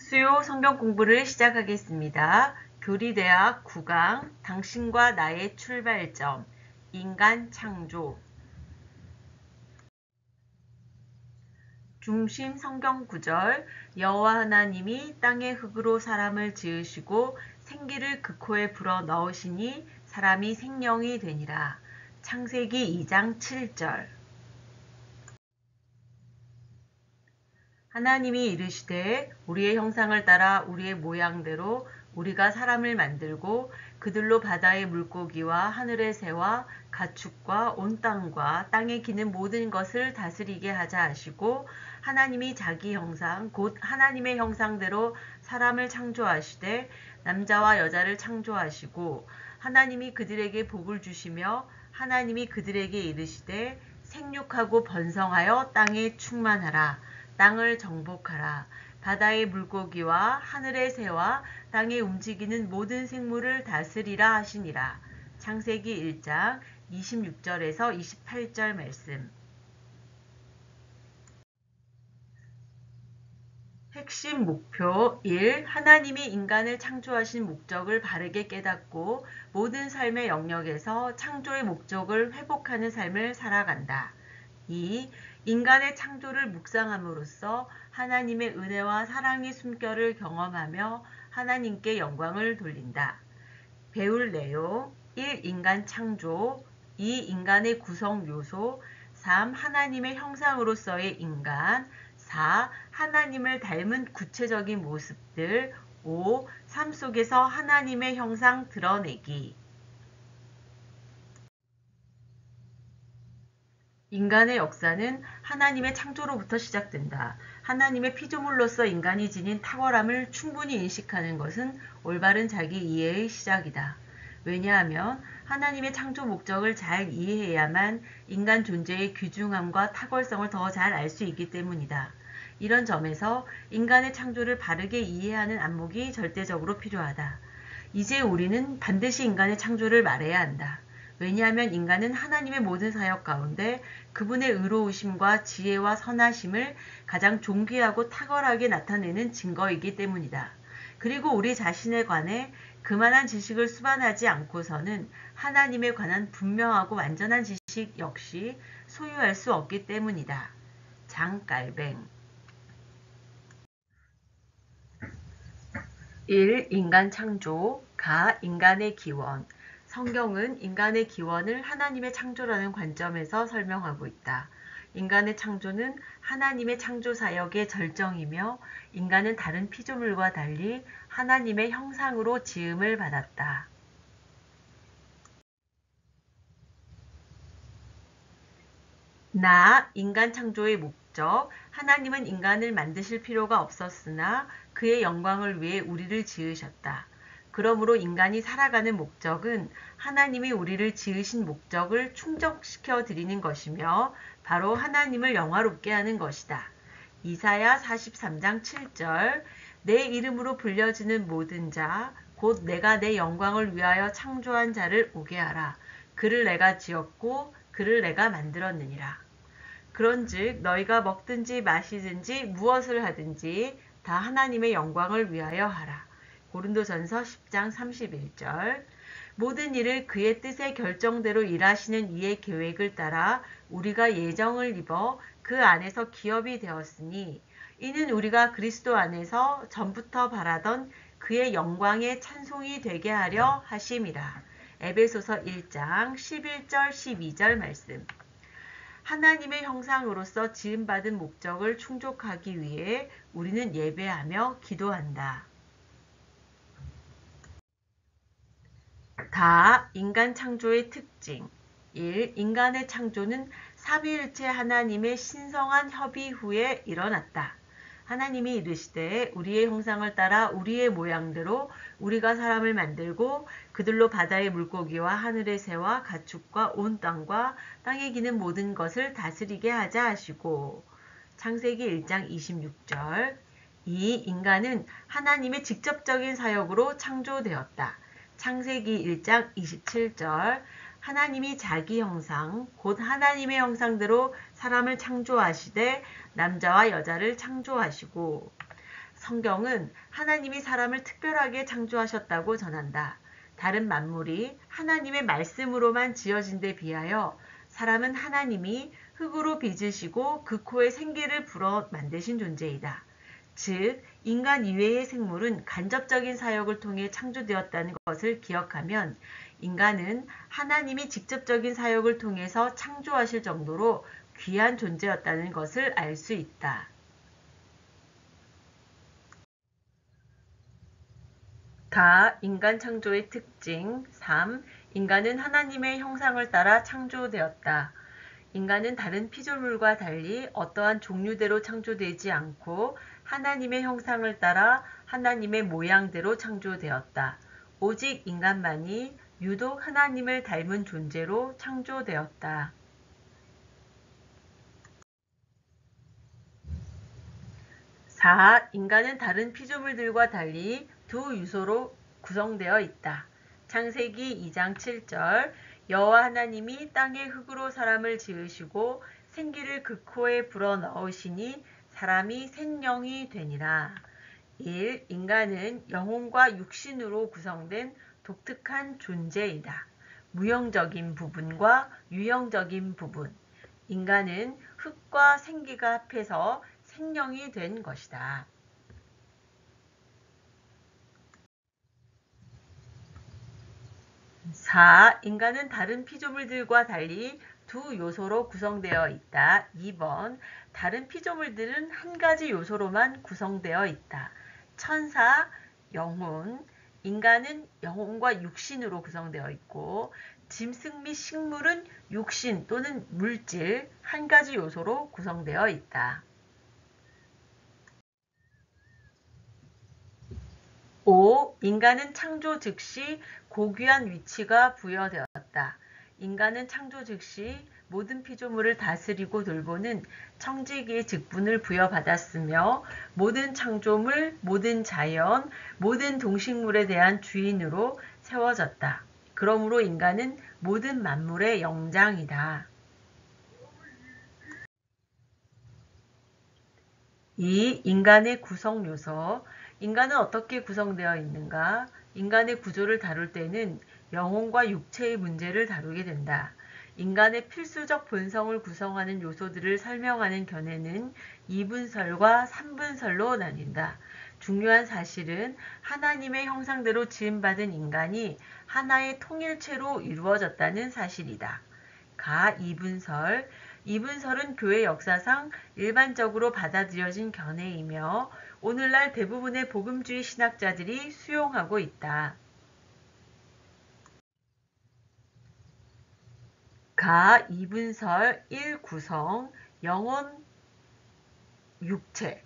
수요 성경 공부를 시작하겠습니다. 교리대학 9강 당신과 나의 출발점 인간 창조 중심 성경 구절 여호와 하나님이 땅의 흙으로 사람을 지으시고 생기를 그 코에 불어 넣으시니 사람이 생명이 되니라. 창세기 2장 7절 하나님이 이르시되 우리의 형상을 따라 우리의 모양대로 우리가 사람을 만들고 그들로 바다의 물고기와 하늘의 새와 가축과 온 땅과 땅에 기는 모든 것을 다스리게 하자 하시고 하나님이 자기 형상 곧 하나님의 형상대로 사람을 창조하시되 남자와 여자를 창조하시고 하나님이 그들에게 복을 주시며 하나님이 그들에게 이르시되 생육하고 번성하여 땅에 충만하라. 땅을 정복하라. 바다의 물고기와 하늘의 새와 땅에 움직이는 모든 생물을 다스리라 하시니라. 창세기 1장 26절에서 28절 말씀. 핵심 목표 1. 하나님이 인간을 창조하신 목적을 바르게 깨닫고 모든 삶의 영역에서 창조의 목적을 회복하는 삶을 살아간다. 2. 인간의 창조를 묵상함으로써 하나님의 은혜와 사랑의 숨결을 경험하며 하나님께 영광을 돌린다. 배울 내용 1. 인간 창조 2. 인간의 구성 요소 3. 하나님의 형상으로서의 인간 4. 하나님을 닮은 구체적인 모습들 5. 삶 속에서 하나님의 형상 드러내기 인간의 역사는 하나님의 창조로부터 시작된다. 하나님의 피조물로서 인간이 지닌 탁월함을 충분히 인식하는 것은 올바른 자기 이해의 시작이다. 왜냐하면 하나님의 창조 목적을 잘 이해해야만 인간 존재의 귀중함과 탁월성을 더 잘 알 수 있기 때문이다. 이런 점에서 인간의 창조를 바르게 이해하는 안목이 절대적으로 필요하다. 이제 우리는 반드시 인간의 창조를 말해야 한다. 왜냐하면 인간은 하나님의 모든 사역 가운데 그분의 의로우심과 지혜와 선하심을 가장 존귀하고 탁월하게 나타내는 증거이기 때문이다. 그리고 우리 자신에 관해 그만한 지식을 수반하지 않고서는 하나님에 관한 분명하고 완전한 지식 역시 소유할 수 없기 때문이다. 장깔뱅 1. 인간 창조 가 인간의 기원 성경은 인간의 기원을 하나님의 창조라는 관점에서 설명하고 있다. 인간의 창조는 하나님의 창조 사역의 절정이며 인간은 다른 피조물과 달리 하나님의 형상으로 지음을 받았다. 나, 인간 창조의 목적, 하나님은 인간을 만드실 필요가 없었으나 그의 영광을 위해 우리를 지으셨다. 그러므로 인간이 살아가는 목적은 하나님이 우리를 지으신 목적을 충족시켜 드리는 것이며 바로 하나님을 영화롭게 하는 것이다. 이사야 43장 7절 내 이름으로 불려지는 모든 자 곧 내가 내 영광을 위하여 창조한 자를 오게 하라. 그를 내가 지었고 그를 내가 만들었느니라. 그런즉 너희가 먹든지 마시든지 무엇을 하든지 다 하나님의 영광을 위하여 하라. 고린도전서 10장 31절 모든 일을 그의 뜻의 결정대로 일하시는 이의 계획을 따라 우리가 예정을 입어 그 안에서 기업이 되었으니 이는 우리가 그리스도 안에서 전부터 바라던 그의 영광의 찬송이 되게 하려 하심이라. 에베소서 1장 11절 12절 말씀 하나님의 형상으로서 지음받은 목적을 충족하기 위해 우리는 예배하며 기도한다. 다 인간 창조의 특징 1. 인간의 창조는 삼위일체 하나님의 신성한 협의 후에 일어났다. 하나님이 이르시되 우리의 형상을 따라 우리의 모양대로 우리가 사람을 만들고 그들로 바다의 물고기와 하늘의 새와 가축과 온 땅과 땅에 기는 모든 것을 다스리게 하자 하시고 창세기 1장 26절 2. 인간은 하나님의 직접적인 사역으로 창조되었다. 창세기 1장 27절 하나님이 자기 형상 곧 하나님의 형상대로 사람을 창조하시되 남자와 여자를 창조하시고 성경은 하나님이 사람을 특별하게 창조하셨다고 전한다. 다른 만물이 하나님의 말씀으로만 지어진 데 비하여 사람은 하나님이 흙으로 빚으시고 그 코에 생기를 불어 만드신 존재이다. 즉, 인간 이외의 생물은 간접적인 사역을 통해 창조되었다는 것을 기억하면 인간은 하나님이 직접적인 사역을 통해서 창조하실 정도로 귀한 존재였다는 것을 알 수 있다. 가 인간 창조의 특징 3. 인간은 하나님의 형상을 따라 창조되었다. 인간은 다른 피조물과 달리 어떠한 종류대로 창조되지 않고 하나님의 형상을 따라 하나님의 모양대로 창조되었다. 오직 인간만이 유독 하나님을 닮은 존재로 창조되었다. 4. 인간은 다른 피조물들과 달리 두 요소로 구성되어 있다. 창세기 2장 7절 여호와 하나님이 땅의 흙으로 사람을 지으시고 생기를 그 코에 불어넣으시니 사람이 생명이 되니라. 1. 인간은 영혼과 육신으로 구성된 독특한 존재이다. 무형적인 부분과 유형적인 부분. 인간은 흙과 생기가 합해서 생명이 된 것이다. 4. 인간은 다른 피조물들과 달리 두 요소로 구성되어 있다. 2번. 다른 피조물들은 한 가지 요소로만 구성되어 있다. 천사, 영혼. 인간은 영혼과 육신으로 구성되어 있고 짐승 및 식물은 육신 또는 물질 한 가지 요소로 구성되어 있다. 5. 인간은 창조 즉시 고귀한 위치가 부여되었다. 인간은 창조 즉시 모든 피조물을 다스리고 돌보는 청지기의 직분을 부여받았으며 모든 창조물, 모든 자연, 모든 동식물에 대한 주인으로 세워졌다. 그러므로 인간은 모든 만물의 영장이다. 2. 인간의 구성 요소. 인간은 어떻게 구성되어 있는가? 인간의 구조를 다룰 때는 영혼과 육체의 문제를 다루게 된다. 인간의 필수적 본성을 구성하는 요소들을 설명하는 견해는 2분설과 3분설로 나뉜다. 중요한 사실은 하나님의 형상대로 지음받은 인간이 하나의 통일체로 이루어졌다는 사실이다. 가 2분설. 2분설은 교회 역사상 일반적으로 받아들여진 견해이며 오늘날 대부분의 복음주의 신학자들이 수용하고 있다. 가 2분설 1. 구성 영혼 육체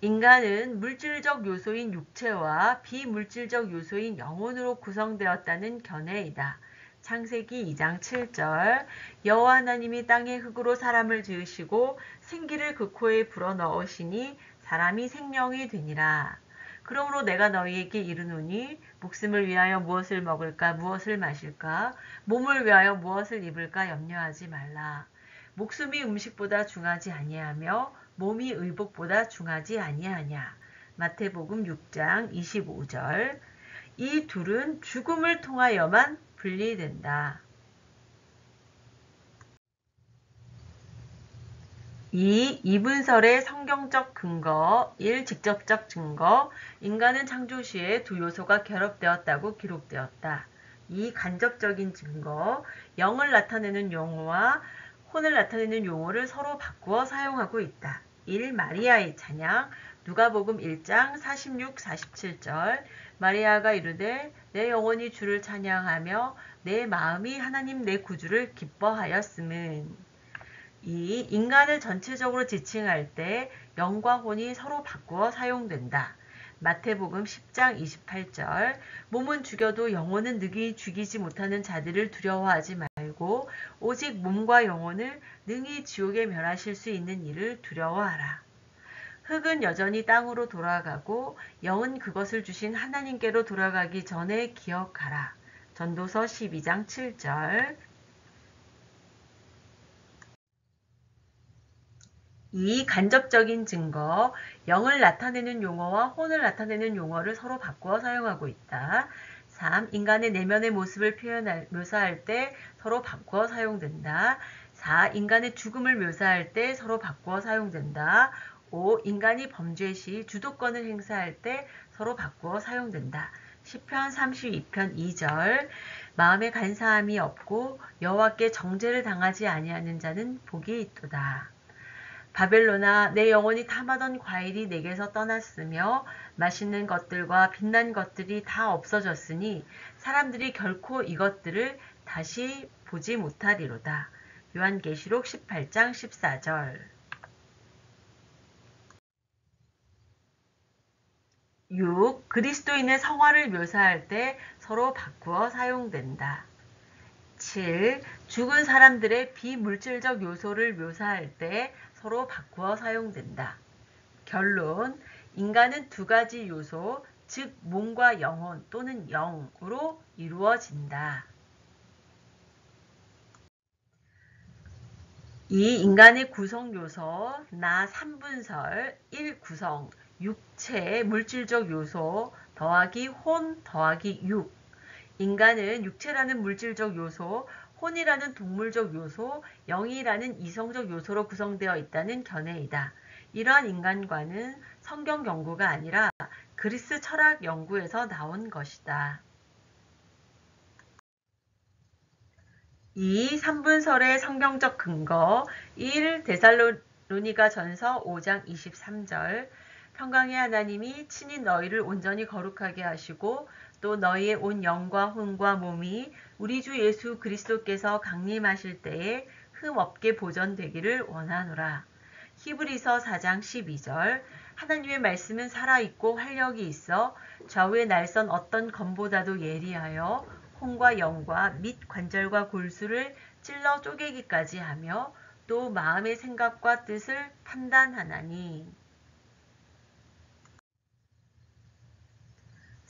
인간은 물질적 요소인 육체와 비물질적 요소인 영혼으로 구성되었다는 견해이다. 창세기 2장 7절 여호와 하나님이 땅의 흙으로 사람을 지으시고 생기를 그 코에 불어넣으시니 사람이 생명이 되니라. 그러므로 내가 너희에게 이르노니 목숨을 위하여 무엇을 먹을까 무엇을 마실까 몸을 위하여 무엇을 입을까 염려하지 말라. 목숨이 음식보다 중하지 아니하며 몸이 의복보다 중하지 아니하냐. 마태복음 6장 25절 이 둘은 죽음을 통하여만 분리된다. 2. 이분설의 성경적 근거 1. 직접적 증거 인간은 창조 시에 두 요소가 결합되었다고 기록되었다. 2. 간접적인 증거 영을 나타내는 용어와 혼을 나타내는 용어를 서로 바꾸어 사용하고 있다. 1. 마리아의 찬양 누가복음 1장 46, 47절 마리아가 이르되 내 영혼이 주를 찬양하며 내 마음이 하나님 내 구주를 기뻐하였음은 2. 인간을 전체적으로 지칭할 때 영과 혼이 서로 바꾸어 사용된다. 마태복음 10장 28절 몸은 죽여도 영혼은 능히 죽이지 못하는 자들을 두려워하지 말고 오직 몸과 영혼을 능히 지옥에 멸하실 수 있는 이를 두려워하라. 흙은 여전히 땅으로 돌아가고 영은 그것을 주신 하나님께로 돌아가기 전에 기억하라. 전도서 12장 7절 2. 간접적인 증거. 영을 나타내는 용어와 혼을 나타내는 용어를 서로 바꾸어 사용하고 있다. 3. 인간의 내면의 모습을 묘사할 때 서로 바꾸어 사용된다. 4. 인간의 죽음을 묘사할 때 서로 바꾸어 사용된다. 5. 인간이 범죄 시 주도권을 행사할 때 서로 바꾸어 사용된다. 시편 32편 2절. 마음에 간사함이 없고 여호와께 정죄를 당하지 아니하는 자는 복이 있도다. 바벨론아, 내 영혼이 탐하던 과일이 내게서 떠났으며 맛있는 것들과 빛난 것들이 다 없어졌으니 사람들이 결코 이것들을 다시 보지 못하리로다. 요한계시록 18장 14절. 6. 그리스도인의 성화를 묘사할 때 서로 바꾸어 사용된다. 7. 죽은 사람들의 비물질적 요소를 묘사할 때 서로 바꾸어 사용된다. 결론. 인간은 두 가지 요소, 즉 몸과 영혼 또는 영으로 이루어진다. 이 인간의 구성 요소, 나 3분설, 1 구성, 육체, 물질적 요소, 더하기 혼, 더하기 육. 인간은 육체라는 물질적 요소, 혼이라는 동물적 요소, 영이라는 이성적 요소로 구성되어 있다는 견해이다. 이러한 인간관은 성경 연구가 아니라 그리스 철학 연구에서 나온 것이다. 이 3분설의 성경적 근거 1. 데살로니가 전서 5장 23절. 평강의 하나님이 친히 너희를 온전히 거룩하게 하시고 또 너희의 온 영과 혼과 몸이 우리 주 예수 그리스도께서 강림하실 때에 흠 없게 보존되기를 원하노라. 히브리서 4장 12절. 하나님의 말씀은 살아있고 활력이 있어 좌우의 날선 어떤 검보다도 예리하여 혼과 영과 및 관절과 골수를 찔러 쪼개기까지 하며 또 마음의 생각과 뜻을 판단하나니.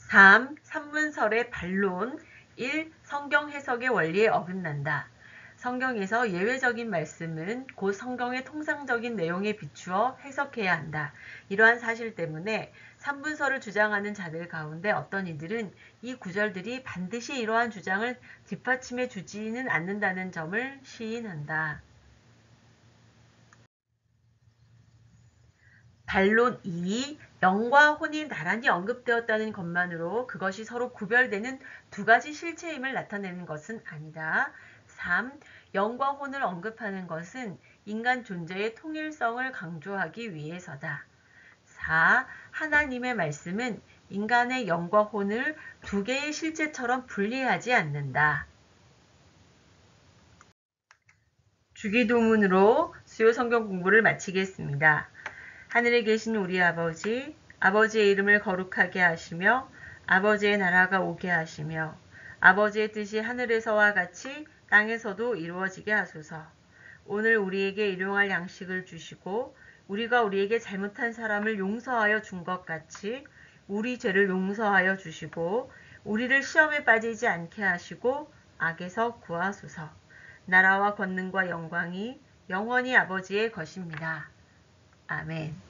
3. 산문설의 반론. 1. 성경 해석의 원리에 어긋난다. 성경에서 예외적인 말씀은 곧 성경의 통상적인 내용에 비추어 해석해야 한다. 이러한 사실 때문에 산문설을 주장하는 자들 가운데 어떤 이들은 이 구절들이 반드시 이러한 주장을 뒷받침해 주지는 않는다는 점을 시인한다. 반론 2. 영과 혼이 나란히 언급되었다는 것만으로 그것이 서로 구별되는 두 가지 실체임을 나타내는 것은 아니다. 3. 영과 혼을 언급하는 것은 인간 존재의 통일성을 강조하기 위해서다. 4. 하나님의 말씀은 인간의 영과 혼을 두 개의 실체처럼 분리하지 않는다. 주기도문으로 수요 성경 공부를 마치겠습니다. 하늘에 계신 우리 아버지, 아버지의 이름을 거룩하게 하시며 아버지의 나라가 오게 하시며 아버지의 뜻이 하늘에서와 같이 땅에서도 이루어지게 하소서. 오늘 우리에게 일용할 양식을 주시고 우리가 우리에게 잘못한 사람을 용서하여 준 것 같이 우리 죄를 용서하여 주시고 우리를 시험에 빠지지 않게 하시고 악에서 구하소서. 나라와 권능과 영광이 영원히 아버지의 것입니다. 아멘.